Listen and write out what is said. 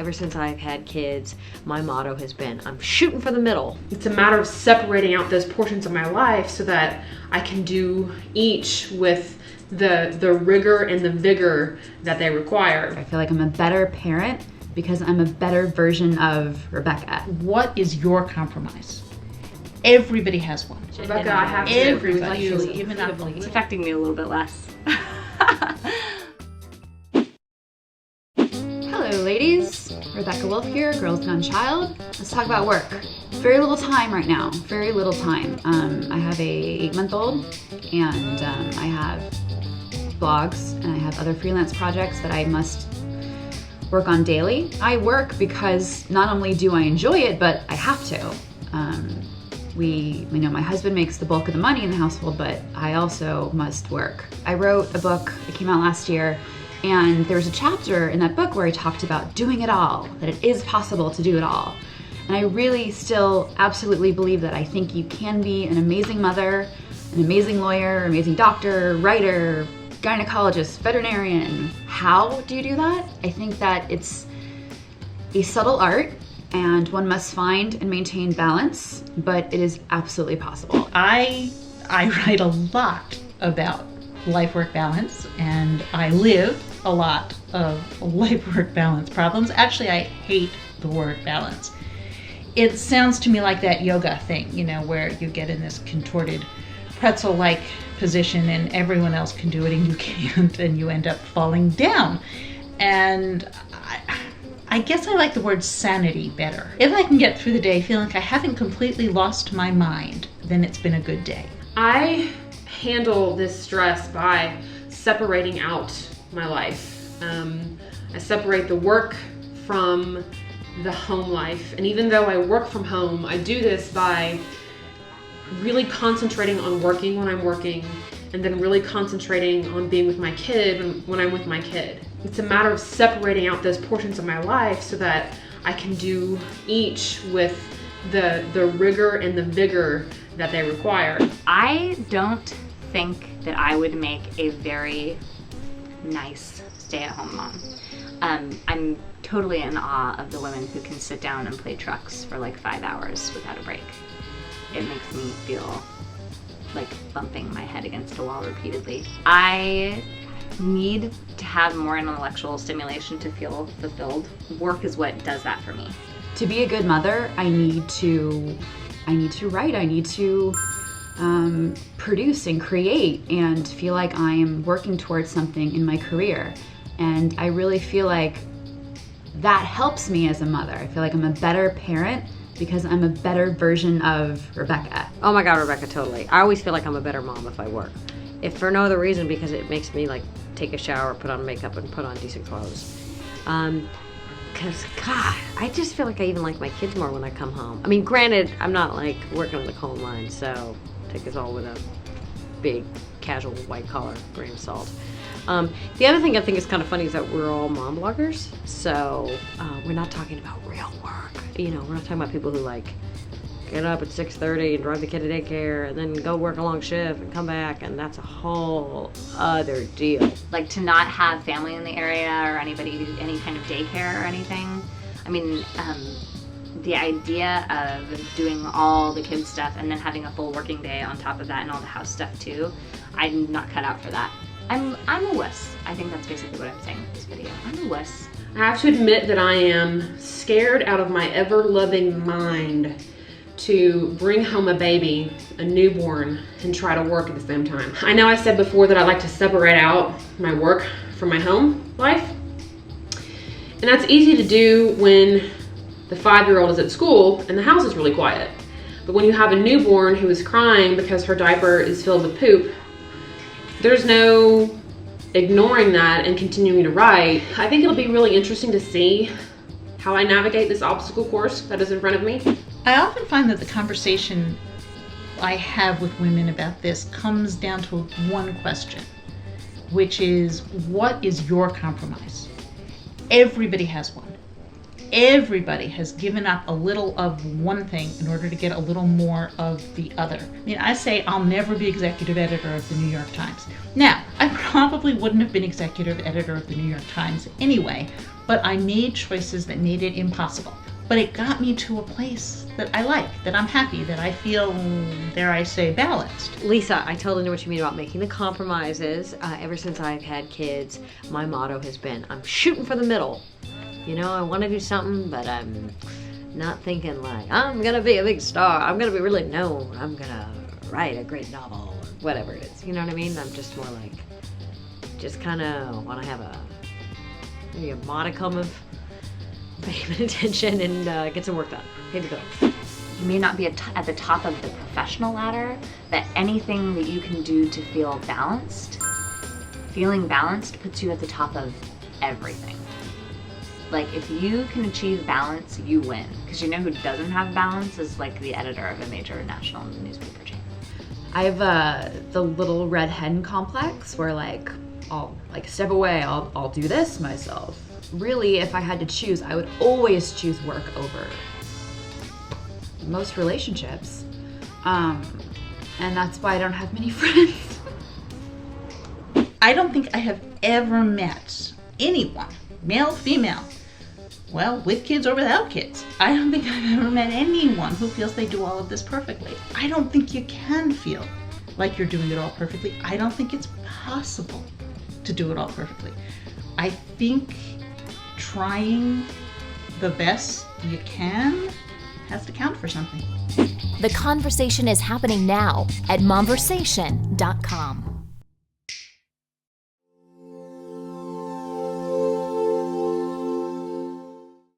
ever since I've had kids, my motto has been, I'm shooting for the middle. It's a matter of separating out those portions of my life so that I can do each with the rigor and the vigor that they require. I feel like I'm a better parent because I'm a better version of Rebecca. What is your compromise? Everybody has one. Rebecca, I have to. Everybody is giving up. It's affecting me a little bit less. Hello ladies, Rebecca Wolf here, Girls Gone Child. Let's talk about work. Very little time right now, very little time. I have a 8-month-old and I have blogs and I have other freelance projects that I must work on daily. I work because not only do I enjoy it, but I have to. My husband makes the bulk of the money in the household, but I also must work. I wrote a book that came out last year, and there was a chapter in that book where I talked about doing it all, that it is possible to do it all. And I really still absolutely believe that. I think you can be an amazing mother, an amazing lawyer, amazing doctor, writer, gynecologist, veterinarian. How do you do that? I think that it's a subtle art and one must find and maintain balance, but it is absolutely possible. I write a lot about life-work balance, and I live a lot of life-work balance problems. Actually, I hate the word balance. It sounds to me like that yoga thing, where you get in this contorted pretzel-like position and everyone else can do it and you can't, and you end up falling down. And I guess I like the word sanity better. If I can get through the day feeling like I haven't completely lost my mind, then it's been a good day. I handle this stress by separating out my life. I separate the work from the home life. And even though I work from home, I do this by really concentrating on working when I'm working, and then really concentrating on being with my kid when I'm with my kid. It's a matter of separating out those portions of my life so that I can do each with the rigor and the vigor that they require. I don't think that I would make a very nice stay-at-home mom. I'm totally in awe of the women who can sit down and play trucks for like 5 hours without a break. It makes me feel like bumping my head against a wall repeatedly. I need to have more intellectual stimulation to feel fulfilled. Work is what does that for me. To be a good mother, I need to write, I need to produce and create and feel like I am working towards something in my career. And I really feel like that helps me as a mother. I feel like I'm a better parent because I'm a better version of Rebecca. Oh my God, Rebecca, totally. I always feel like I'm a better mom if I work. If for no other reason, because it makes me like take a shower, put on makeup, and put on decent clothes. Cause God, I just feel like I even like my kids more when I come home. I mean, granted, I'm not like working on the coal mine, so take this all with a big, casual, white collar grain of salt. The other thing I think is kind of funny is that we're all mom bloggers, so we're not talking about real work. We're not talking about people who like get up at 6:30 and drive the kid to daycare and then go work a long shift and come back, and that's a whole other deal. Like to not have family in the area or anybody, any kind of daycare or anything. I mean, the idea of doing all the kids stuff and then having a full working day on top of that and all the house stuff too, I'm not cut out for that. I'm a wuss. I think that's basically what I'm saying in this video. I'm a wuss. I have to admit that I am scared out of my ever-loving mind to bring home a baby, a newborn, and try to work at the same time. I know I said before that I like to separate out my work from my home life. And that's easy to do when the 5-year-old is at school and the house is really quiet. But when you have a newborn who is crying because her diaper is filled with poop, there's no ignoring that and continuing to write. I think it'll be really interesting to see how I navigate this obstacle course that is in front of me. I often find that the conversation I have with women about this comes down to one question, which is, what is your compromise? Everybody has one. everybody has given up a little of one thing in order to get a little more of the other. I mean, I say I'll never be executive editor of the New York Times. Now, I probably wouldn't have been executive editor of the New York Times anyway, but I made choices that made it impossible. But it got me to a place that I like, that I'm happy, that I feel, dare I say, balanced. Lisa, I totally know what you mean about making the compromises. Ever since I've had kids, my motto has been, I'm shooting for the middle. You know, I want to do something, but I'm not thinking like, I'm going to be a big star. I'm going to be really known. I'm going to write a great novel or whatever it is. You know what I mean? I'm just more like, just kind of want to have maybe a modicum of fame and attention and get some work done. Pay the bills. You may not be at the top of the professional ladder, but anything that you can do to feel balanced, feeling balanced puts you at the top of everything. Like, if you can achieve balance, you win. Because you know who doesn't have balance is like the editor of a major national newspaper chain. I have the little red hen complex where like I'll like step away, I'll do this myself. Really, if I had to choose, I would always choose work over most relationships. And that's why I don't have many friends. I don't think I have ever met anyone, male, female, well, with kids or without kids. I don't think I've ever met anyone who feels they do all of this perfectly. I don't think you can feel like you're doing it all perfectly. I don't think it's possible to do it all perfectly. I think trying the best you can has to count for something. The conversation is happening now at momversation.com.